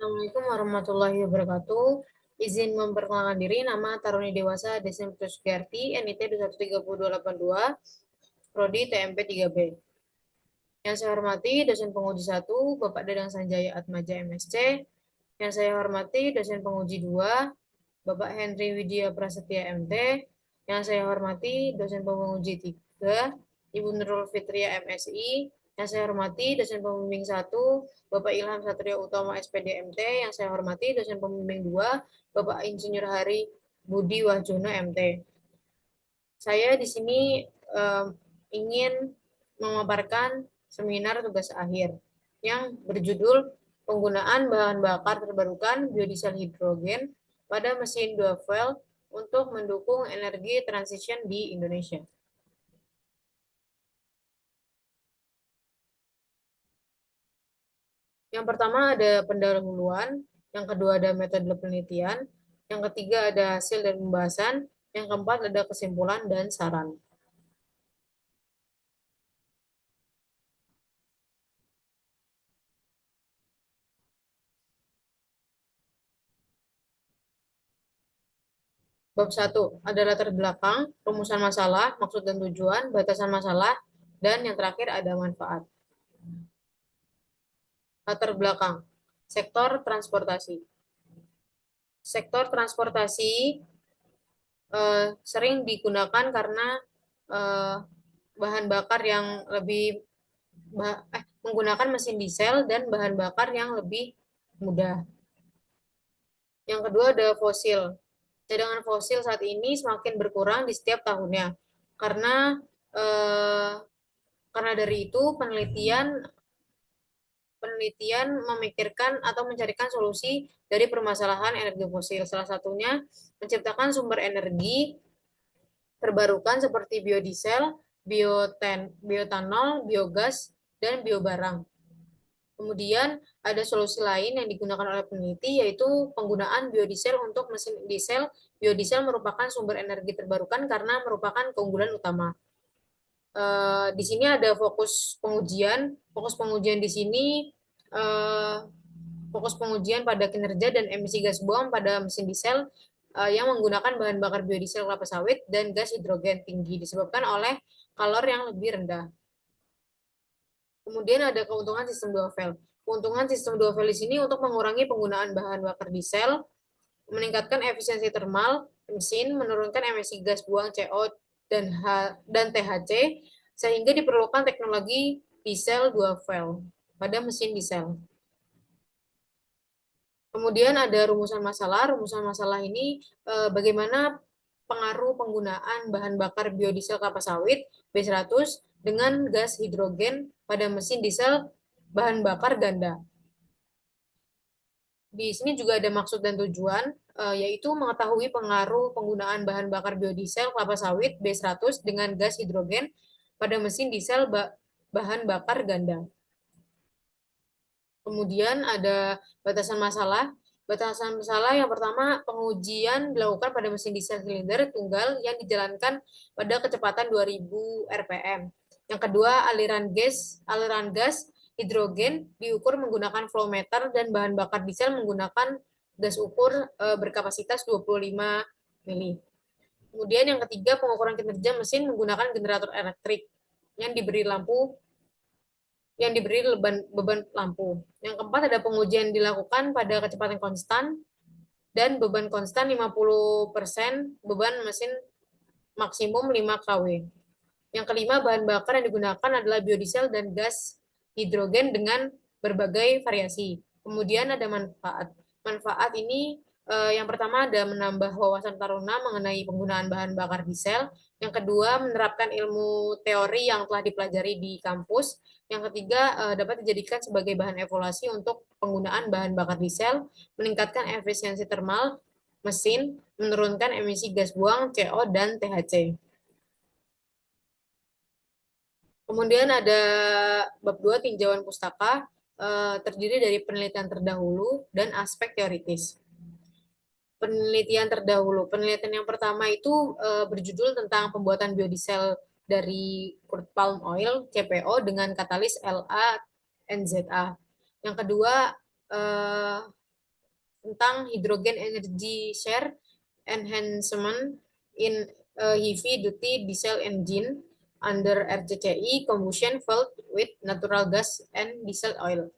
Assalamualaikum warahmatullahi wabarakatuh. Izin memperkenalkan diri, nama Taruni Dewasa Desin Putusgarti, NIT 2130282, Prodi TMP 3B. Yang saya hormati dosen penguji 1, Bapak Dadang Sanjaya Atmaja MSc. Yang saya hormati dosen penguji 2, Bapak Henry Widya Prasetya MT. Yang saya hormati dosen penguji 3, Ibu Nurul Fitria MSI. Yang saya hormati dosen pembimbing 1, Bapak Ilham Satrio Utama SPD MT. Yang saya hormati dosen pembimbing 2, Bapak Insinyur Hari Budi Wahjono MT. Saya di sini ingin memaparkan seminar tugas akhir yang berjudul penggunaan bahan bakar terbarukan biodiesel hidrogen pada mesin dual fuel untuk mendukung energi transition di Indonesia. Yang pertama ada pendahuluan, yang kedua ada metode penelitian, yang ketiga ada hasil dan pembahasan, yang keempat ada kesimpulan dan saran. Bab 1 ada latar belakang, rumusan masalah, maksud dan tujuan, batasan masalah, dan yang terakhir ada manfaat. Latar belakang, sektor transportasi. Sektor transportasi sering digunakan karena eh, bahan bakar yang lebih menggunakan mesin diesel dan bahan bakar yang lebih mudah. Yang kedua ada fosil. Cadangan fosil saat ini semakin berkurang di setiap tahunnya karena eh, karena dari itu penelitian penelitian memikirkan atau mencarikan solusi dari permasalahan energi fosil. Salah satunya menciptakan sumber energi terbarukan seperti biodiesel, bioetanol, biogas, dan biobarang. Kemudian ada solusi lain yang digunakan oleh peneliti yaitu penggunaan biodiesel untuk mesin diesel. Biodiesel merupakan sumber energi terbarukan karena merupakan keunggulan utama. Di sini ada fokus pengujian. Fokus pengujian di sini eh, fokus pengujian pada kinerja dan emisi gas buang pada mesin diesel yang menggunakan bahan bakar biodiesel kelapa sawit dan gas hidrogen tinggi disebabkan oleh kalor yang lebih rendah. Kemudian ada keuntungan sistem dual fuel. Keuntungan sistem dual fuel di sini untuk mengurangi penggunaan bahan bakar diesel, meningkatkan efisiensi termal mesin, menurunkan emisi gas buang CO dan THC, sehingga diperlukan teknologi diesel dual fuel pada mesin diesel. Kemudian ada rumusan masalah. Rumusan masalah ini bagaimana pengaruh penggunaan bahan bakar biodiesel kelapa sawit B100 dengan gas hidrogen pada mesin diesel bahan bakar ganda. Di sini juga ada maksud dan tujuan, yaitu mengetahui pengaruh penggunaan bahan bakar biodiesel kelapa sawit B100 dengan gas hidrogen pada mesin diesel bahan bakar ganda. Kemudian ada batasan masalah. Batasan masalah yang pertama, pengujian dilakukan pada mesin diesel silinder tunggal yang dijalankan pada kecepatan 2000 rpm. Yang kedua, aliran gas hidrogen diukur menggunakan flow meter dan bahan bakar diesel menggunakan gas ukur berkapasitas 25 mili. Kemudian yang ketiga, pengukuran kinerja mesin menggunakan generator elektrik yang diberi beban lampu. Yang keempat ada pengujian dilakukan pada kecepatan konstan dan beban konstan 50% beban mesin maksimum 5 kW. Yang kelima, bahan bakar yang digunakan adalah biodiesel dan gas hidrogen dengan berbagai variasi. Kemudian ada manfaat. Manfaat ini yang pertama ada menambah wawasan taruna mengenai penggunaan bahan bakar diesel. Yang kedua, menerapkan ilmu teori yang telah dipelajari di kampus. Yang ketiga, dapat dijadikan sebagai bahan evaluasi untuk penggunaan bahan bakar diesel, meningkatkan efisiensi termal mesin, menurunkan emisi gas buang CO dan THC. Kemudian ada bab 2 tinjauan pustaka, terdiri dari penelitian terdahulu dan aspek teoritis. Penelitian terdahulu. Penelitian yang pertama itu berjudul tentang pembuatan biodiesel dari crude palm oil CPO dengan katalis LA NZA. Yang kedua tentang hydrogen energy share enhancement in a heavy duty diesel engine under RCCI combustion fueled with natural gas and diesel oil.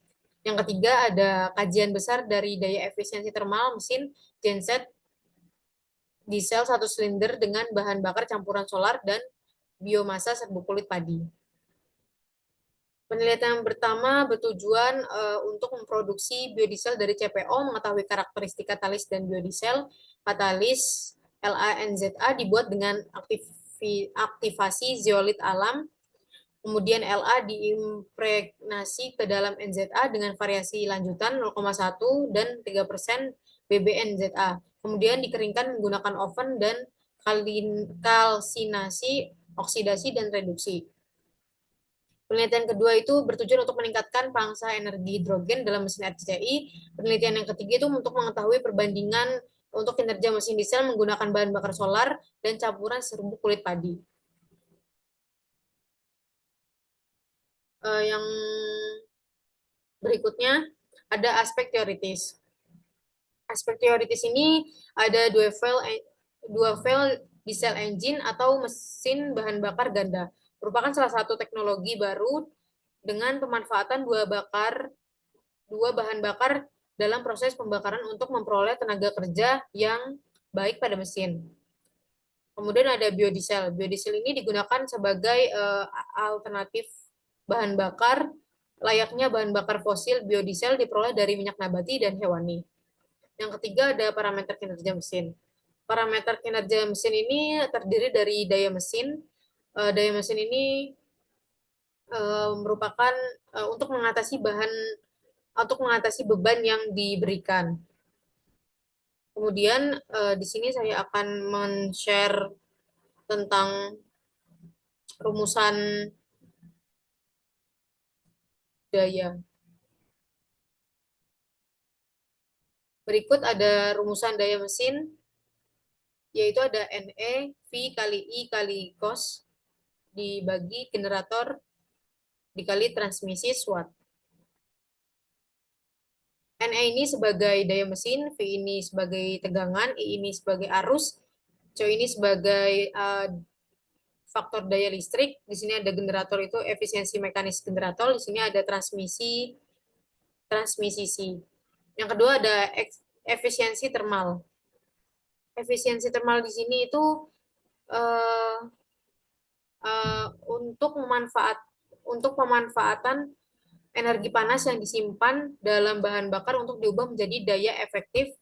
Yang ketiga ada kajian besar dari daya efisiensi termal mesin genset diesel satu silinder dengan bahan bakar campuran solar dan biomasa serbuk kulit padi. Penelitian pertama bertujuan untuk memproduksi biodiesel dari CPO, mengetahui karakteristik katalis dan biodiesel. Katalis LaNZA dibuat dengan aktivasi zeolit alam, kemudian La diimpregnasi ke dalam NZA dengan variasi lanjutan 0,1 dan 3% BBNZA. Kemudian dikeringkan menggunakan oven dan kalsinasi, oksidasi, dan reduksi. Penelitian kedua itu bertujuan untuk meningkatkan pangsa energi hidrogen dalam mesin RCCI. Penelitian yang ketiga itu untuk mengetahui perbandingan untuk kinerja mesin diesel menggunakan bahan bakar solar dan campuran serbuk kulit padi. Yang berikutnya ada aspek teoritis. Aspek teoritis ini ada dua valve diesel engine atau mesin bahan bakar ganda. Merupakan salah satu teknologi baru dengan pemanfaatan dua bahan bakar dalam proses pembakaran untuk memperoleh tenaga kerja yang baik pada mesin. Kemudian ada biodiesel. Biodiesel ini digunakan sebagai alternatif bahan bakar, layaknya bahan bakar fosil. Biodiesel diperoleh dari minyak nabati dan hewani. Yang ketiga ada parameter kinerja mesin. Parameter kinerja mesin ini terdiri dari daya mesin. Daya mesin ini merupakan untuk mengatasi beban yang diberikan. Kemudian di sini saya akan men-share tentang rumusan daya. Berikut ada rumusan daya mesin, yaitu ada NE, V kali I kali cos, dibagi generator, dikali transmisi watt. NE ini sebagai daya mesin, V ini sebagai tegangan, I ini sebagai arus, C ini sebagai faktor daya listrik. Di sini ada generator itu efisiensi mekanis generator, di sini ada transmisi C. Yang kedua ada efisiensi termal. Efisiensi termal di sini itu uh, untuk pemanfaatan energi panas yang disimpan dalam bahan bakar untuk diubah menjadi daya efektif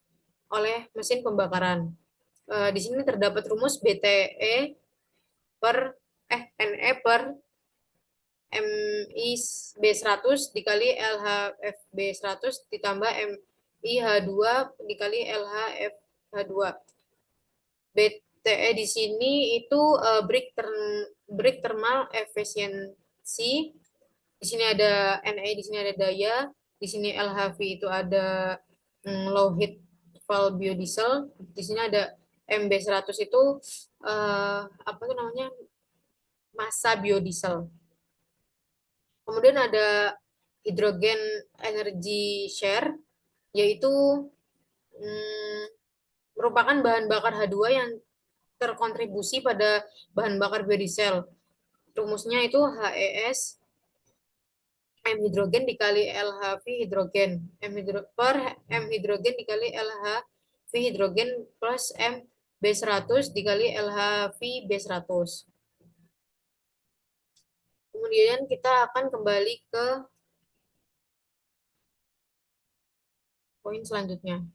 oleh mesin pembakaran. Di sini terdapat rumus BTE per NE per MI B100 dikali LHF B100 ditambah MI H2 dikali LHF H2. BTE di sini itu break thermal efficiency. Di sini ada NE, di sini ada daya, di sini LHV itu ada low heat valve biodiesel, di sini ada MB100 itu apa itu namanya? Massa biodiesel. Kemudian ada hidrogen energy share, yaitu merupakan bahan bakar H2 yang terkontribusi pada bahan bakar biodiesel. Rumusnya itu HES M hidrogen dikali LHV hidrogen. Per M hidrogen dikali LHV hidrogen plus M B100 dikali LHV B100. Kemudian kita akan kembali ke poin selanjutnya.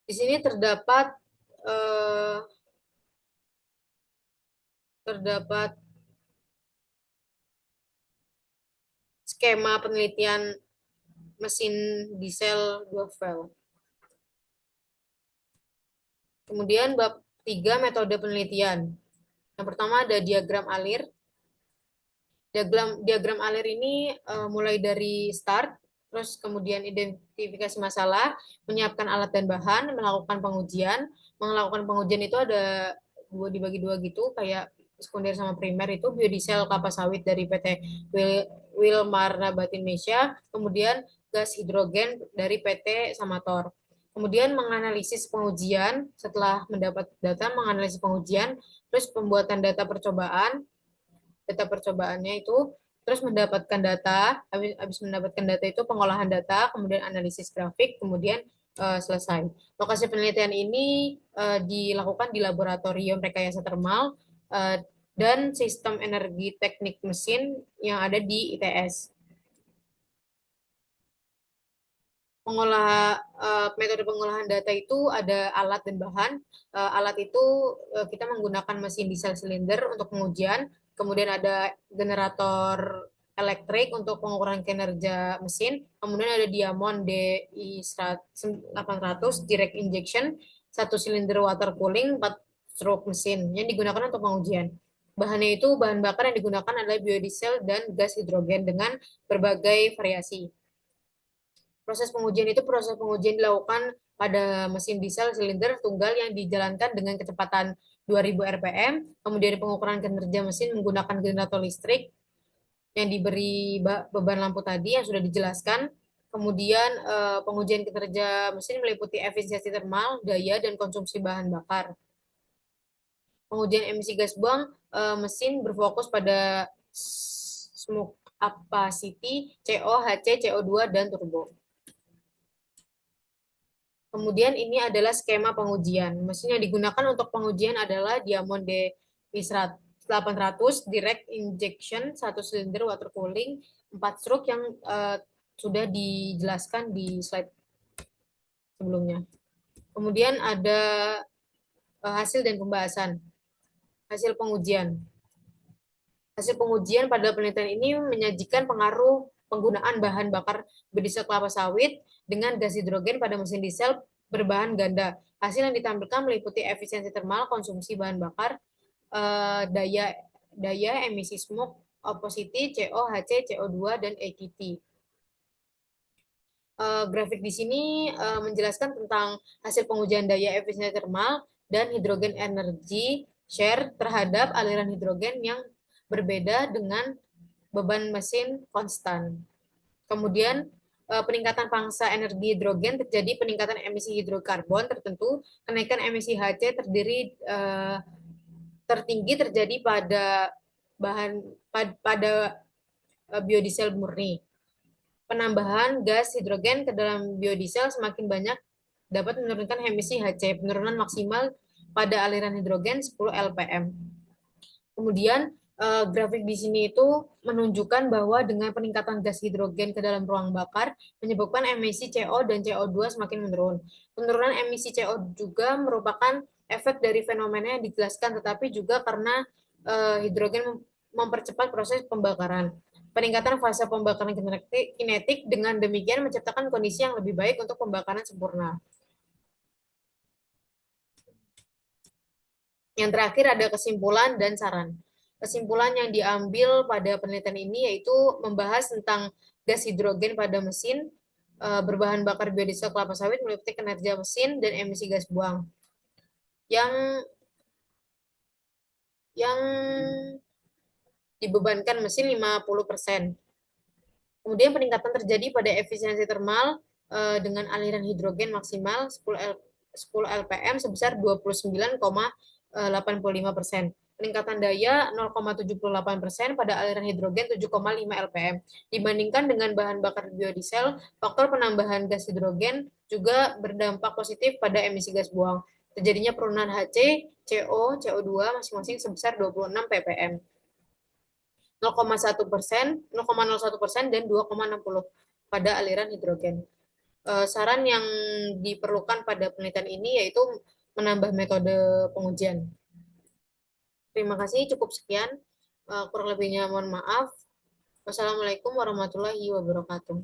Di sini terdapat skema penelitian mesin diesel 2 valve. Kemudian bab 3 metode penelitian. Yang pertama ada diagram alir. Diagram alir ini mulai dari start, terus kemudian identifikasi masalah, menyiapkan alat dan bahan, melakukan pengujian. Melakukan pengujian itu ada dibagi dua gitu, kayak sekunder sama primer itu biodiesel kelapa sawit dari PT Wilmar Nabati Indonesia, kemudian gas hidrogen dari PT Samator. Kemudian menganalisis pengujian, setelah mendapat data, menganalisis pengujian, terus pembuatan data percobaannya itu, terus mendapatkan data, habis mendapatkan data itu pengolahan data, kemudian analisis grafik, kemudian selesai. Lokasi penelitian ini dilakukan di laboratorium rekayasa termal dan sistem energi teknik mesin yang ada di ITS. Metode pengolahan data itu ada alat dan bahan. Alat itu kita menggunakan mesin diesel silinder untuk pengujian, kemudian ada generator elektrik untuk pengukuran kinerja mesin, kemudian ada Diamond DI 800 direct injection, satu silinder water cooling, 4 stroke mesin yang digunakan untuk pengujian. Bahannya itu bahan bakar yang digunakan adalah biodiesel dan gas hidrogen dengan berbagai variasi. Proses pengujian dilakukan pada mesin diesel silinder tunggal yang dijalankan dengan kecepatan 2000 rpm, kemudian pengukuran kinerja mesin menggunakan generator listrik yang diberi beban lampu tadi yang sudah dijelaskan. Kemudian pengujian kinerja mesin meliputi efisiensi termal, daya, dan konsumsi bahan bakar. Pengujian emisi gas buang mesin berfokus pada smoke capacity, CO, HC, CO2, dan turbo. Kemudian ini adalah skema pengujian. Mesin yang digunakan untuk pengujian adalah Diamond D800 direct injection, satu silinder water cooling, 4 stroke yang sudah dijelaskan di slide sebelumnya. Kemudian ada hasil dan pembahasan. Hasil pengujian. Hasil pengujian pada penelitian ini menyajikan pengaruh penggunaan bahan bakar biodiesel kelapa sawit dengan gas hidrogen pada mesin diesel berbahan ganda. Hasil yang ditampilkan meliputi efisiensi termal, konsumsi bahan bakar, daya emisi smoke, opacity, CO, HC, CO2, dan AKT. Grafik di sini menjelaskan tentang hasil pengujian daya efisiensi termal dan hidrogen energy share terhadap aliran hidrogen yang berbeda dengan beban mesin konstan. Kemudian peningkatan pangsa energi hidrogen terjadi peningkatan emisi hidrokarbon tertentu, kenaikan emisi HC tertinggi terjadi pada biodiesel murni. Penambahan gas hidrogen ke dalam biodiesel semakin banyak dapat menurunkan emisi HC, penurunan maksimal pada aliran hidrogen 10 lpm. Kemudian grafik di sini itu menunjukkan bahwa dengan peningkatan gas hidrogen ke dalam ruang bakar menyebabkan emisi CO dan CO2 semakin menurun. Penurunan emisi CO juga merupakan efek dari fenomena yang dijelaskan, tetapi juga karena hidrogen mempercepat proses pembakaran. Peningkatan fase pembakaran kinetik dengan demikian menciptakan kondisi yang lebih baik untuk pembakaran sempurna. Yang terakhir ada kesimpulan dan saran. Kesimpulan yang diambil pada penelitian ini yaitu membahas tentang gas hidrogen pada mesin berbahan bakar biodiesel kelapa sawit meliputi kinerja mesin dan emisi gas buang. Yang dibebankan mesin 50%. Kemudian peningkatan terjadi pada efisiensi termal dengan aliran hidrogen maksimal 10 lpm sebesar 29,85%. Peningkatan daya 0,78% pada aliran hidrogen 7,5 lpm. Dibandingkan dengan bahan bakar biodiesel, faktor penambahan gas hidrogen juga berdampak positif pada emisi gas buang. Terjadinya penurunan HC, CO, CO2 masing-masing sebesar 26 ppm. 0,1%, 0,01% dan 2,60 pada aliran hidrogen. Saran yang diperlukan pada penelitian ini yaitu menambah metode pengujian. Terima kasih, cukup sekian. Kurang lebihnya mohon maaf. Wassalamualaikum warahmatullahi wabarakatuh.